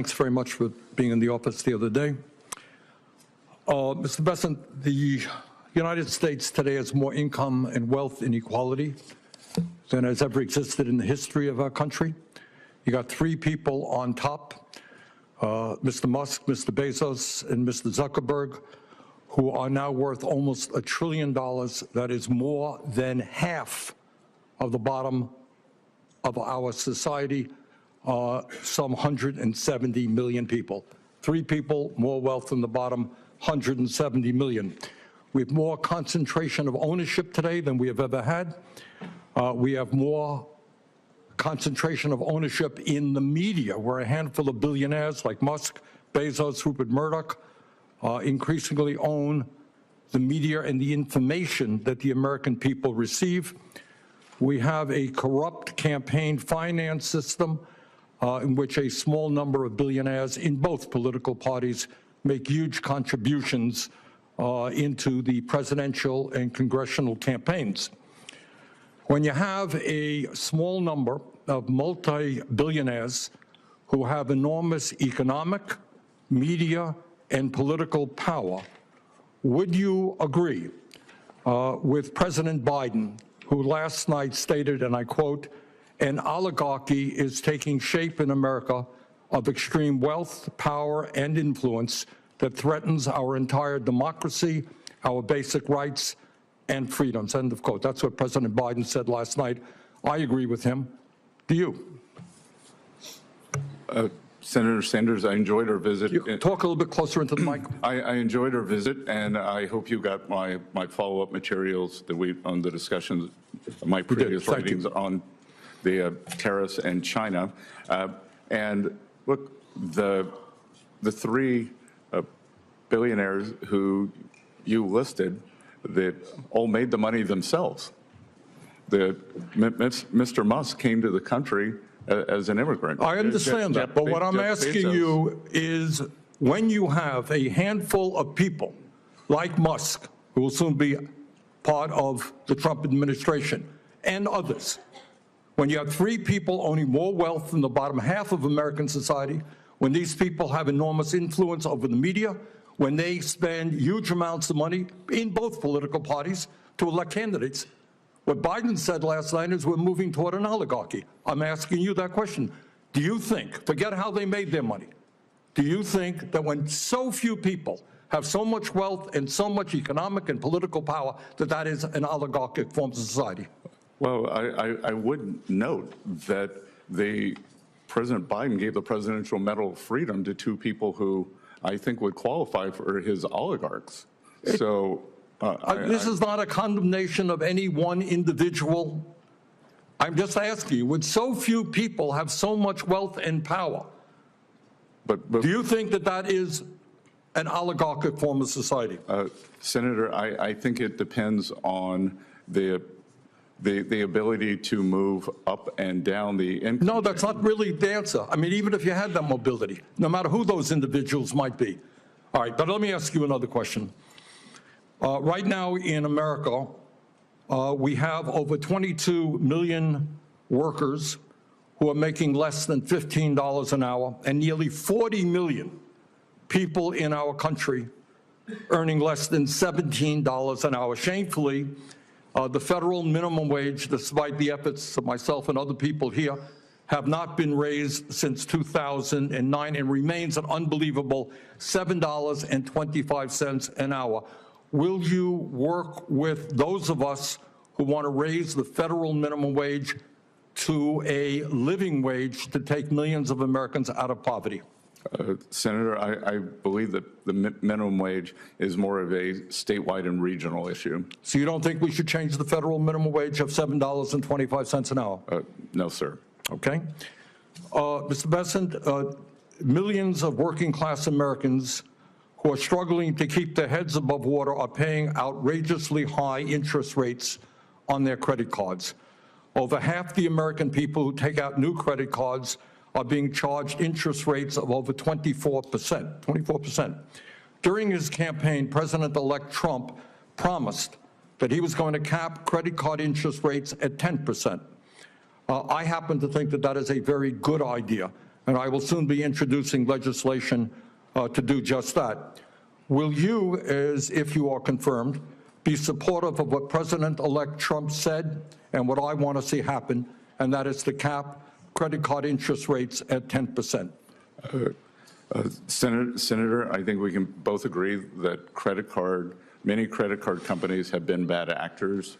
Thanks very much for being in the office the other day. Mr. Bessent, the United States today has more income and wealth inequality than has ever existed in the history of our country. You got three people on top, Mr. Musk, Mr. Bezos, and Mr. Zuckerberg, who are now worth almost $1 trillion. That is more than half of the bottom of our society, some 170 million people. Three people, more wealth than the bottom, 170 million. We have more concentration of ownership today than we have ever had. We have more concentration of ownership in the media, where a handful of billionaires like Musk, Bezos, Rupert Murdoch increasingly own the media and the information that the American people receive. We have a corrupt campaign finance system in which a small number of billionaires in both political parties make huge contributions into the presidential and congressional campaigns. When you have a small number of multi-billionaires who have enormous economic, media, and political power, would you agree with President Biden, who last night stated, and I quote, "An oligarchy is taking shape in America of extreme wealth, power, and influence that threatens our entire democracy, our basic rights, and freedoms," end of quote. That's what President Biden said last night. I agree with him. Do you? Senator Sanders, I enjoyed our visit. You talk a little bit closer into the mic. I enjoyed our visit, and I hope you got my follow-up materials that on the discussions, my previous writings on the tariffs and China. And look, the three billionaires who you listed that all made the money themselves. Mr. Musk came to the country as an immigrant. I understand that, but what I'm asking you is, when you have a handful of people like Musk, who will soon be part of the Trump administration, and others, when you have three people owning more wealth than the bottom half of American society, when these people have enormous influence over the media, when they spend huge amounts of money in both political parties to elect candidates, what Biden said last night is we're moving toward an oligarchy. I'm asking you that question. Do you think, forget how they made their money, do you think that when so few people have so much wealth and so much economic and political power, that that is an oligarchic form of society? Well, I would note that President Biden gave the Presidential Medal of Freedom to two people who I think would qualify for his oligarchs. This is not a condemnation of any one individual. I'm just asking you, would so few people have so much wealth and power? But do you think that that is an oligarchic form of society? Senator, I think it depends on the ability to move up and down the income. No, that's not really the answer. I mean, even if you had that mobility, no matter who those individuals might be. All right, but let me ask you another question. Right now in America, we have over 22 million workers who are making less than $15 an hour, and nearly 40 million people in our country earning less than $17 an hour. Shamefully, the federal minimum wage, despite the efforts of myself and other people here, have not been raised since 2009 and remains an unbelievable $7.25 an hour. Will you work with those of us who want to raise the federal minimum wage to a living wage to take millions of Americans out of poverty? Senator, I believe that the minimum wage is more of a statewide and regional issue. So you don't think we should change the federal minimum wage of $7.25 an hour? No, sir. Okay. Mr. Bessent, millions of working class Americans who are struggling to keep their heads above water are paying outrageously high interest rates on their credit cards. Over half the American people who take out new credit cards are being charged interest rates of over 24%. During his campaign, President-elect Trump promised that he was going to cap credit card interest rates at 10%. I happen to think that that is a very good idea. and I will soon be introducing legislation to do just that. Will you, as if you are confirmed, be supportive of what President-elect Trump said and what I want to see happen, and that is to cap credit card interest rates at 10%? Senator, I think we can both agree that many credit card companies have been bad actors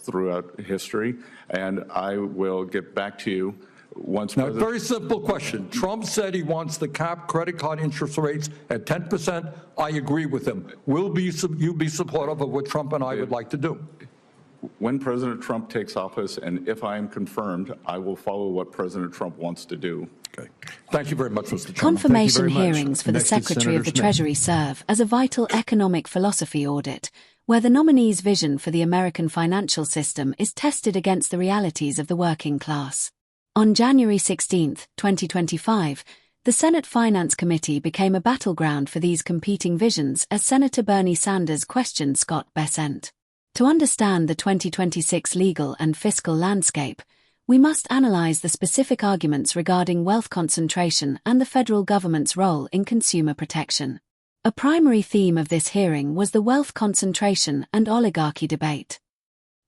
throughout history, and I will get back to you once. Now, very simple question. Trump said he wants to cap credit card interest rates at 10%. I agree with him. Will you be supportive of what Trump and I would like to do? When President Trump takes office, and if I am confirmed, I will follow what President Trump wants to do. Okay. Thank you very much, Mr. Chairman. Confirmation hearings for the Secretary of the Treasury serve as a vital economic philosophy audit, where the nominee's vision for the American financial system is tested against the realities of the working class. On January 16, 2025, the Senate Finance Committee became a battleground for these competing visions as Senator Bernie Sanders questioned Scott Bessent. To understand the 2026 legal and fiscal landscape, we must analyze the specific arguments regarding wealth concentration and the federal government's role in consumer protection. A primary theme of this hearing was the wealth concentration and oligarchy debate.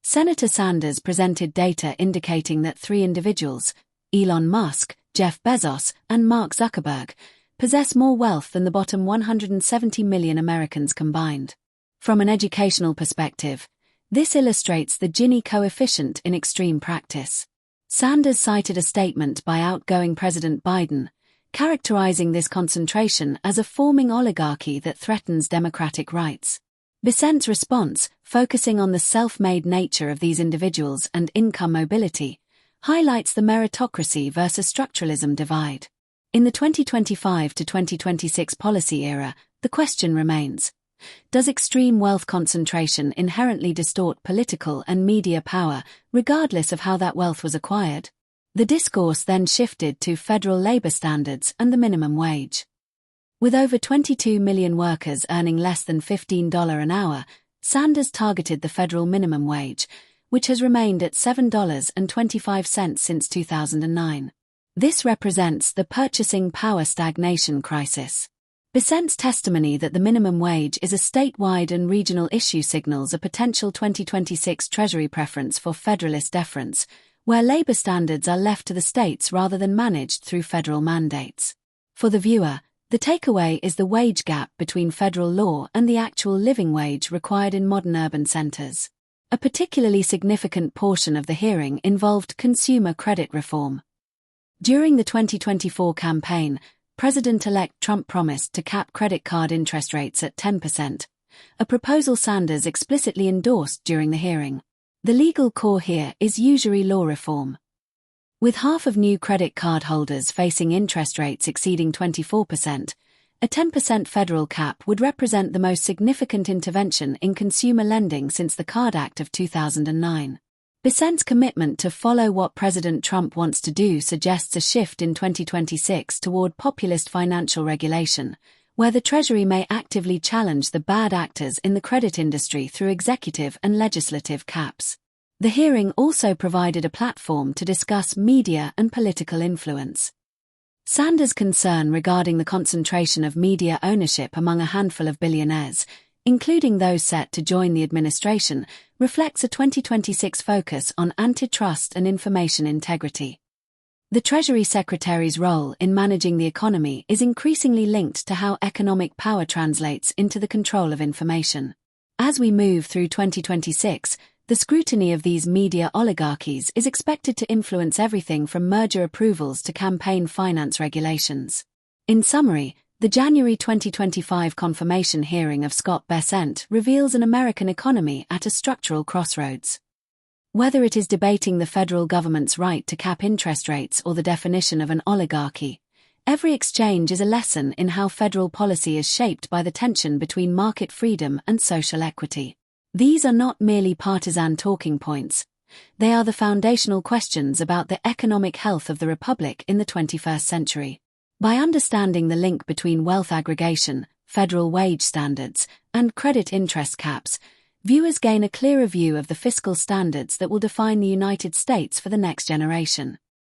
Senator Sanders presented data indicating that 3 individuals, Elon Musk, Jeff Bezos, and Mark Zuckerberg, possess more wealth than the bottom 170 million Americans combined. From an educational perspective, this illustrates the Gini coefficient in extreme practice. Sanders cited a statement by outgoing President Biden, characterizing this concentration as a forming oligarchy that threatens democratic rights. Bessent's response, focusing on the self-made nature of these individuals and income mobility, highlights the meritocracy versus structuralism divide. In the 2025 to 2026 policy era, the question remains: does extreme wealth concentration inherently distort political and media power, regardless of how that wealth was acquired? The discourse then shifted to federal labor standards and the minimum wage. With over 22 million workers earning less than $15 an hour, Sanders targeted the federal minimum wage, which has remained at $7.25 since 2009. This represents the purchasing power stagnation crisis. Bessent's testimony that the minimum wage is a statewide and regional issue signals a potential 2026 Treasury preference for federalist deference, where labor standards are left to the states rather than managed through federal mandates. For the viewer, the takeaway is the wage gap between federal law and the actual living wage required in modern urban centers. A particularly significant portion of the hearing involved consumer credit reform. During the 2024 campaign, President-elect Trump promised to cap credit card interest rates at 10%, a proposal Sanders explicitly endorsed during the hearing. The legal core here is usury law reform. With half of new credit card holders facing interest rates exceeding 24%, a 10% federal cap would represent the most significant intervention in consumer lending since the Card Act of 2009. Bessent's commitment to follow what President Trump wants to do suggests a shift in 2026 toward populist financial regulation, where the Treasury may actively challenge the bad actors in the credit industry through executive and legislative caps. The hearing also provided a platform to discuss media and political influence. Sanders' concern regarding the concentration of media ownership among a handful of billionaires, including those set to join the administration, reflects a 2026 focus on antitrust and information integrity. The Treasury Secretary's role in managing the economy is increasingly linked to how economic power translates into the control of information. As we move through 2026, the scrutiny of these media oligarchies is expected to influence everything from merger approvals to campaign finance regulations. In summary, the January 2025 confirmation hearing of Scott Bessent reveals an American economy at a structural crossroads. Whether it is debating the federal government's right to cap interest rates or the definition of an oligarchy, every exchange is a lesson in how federal policy is shaped by the tension between market freedom and social equity. These are not merely partisan talking points. They are the foundational questions about the economic health of the republic in the 21st century. By understanding the link between wealth aggregation, federal wage standards, and credit interest caps, viewers gain a clearer view of the fiscal standards that will define the United States for the next generation.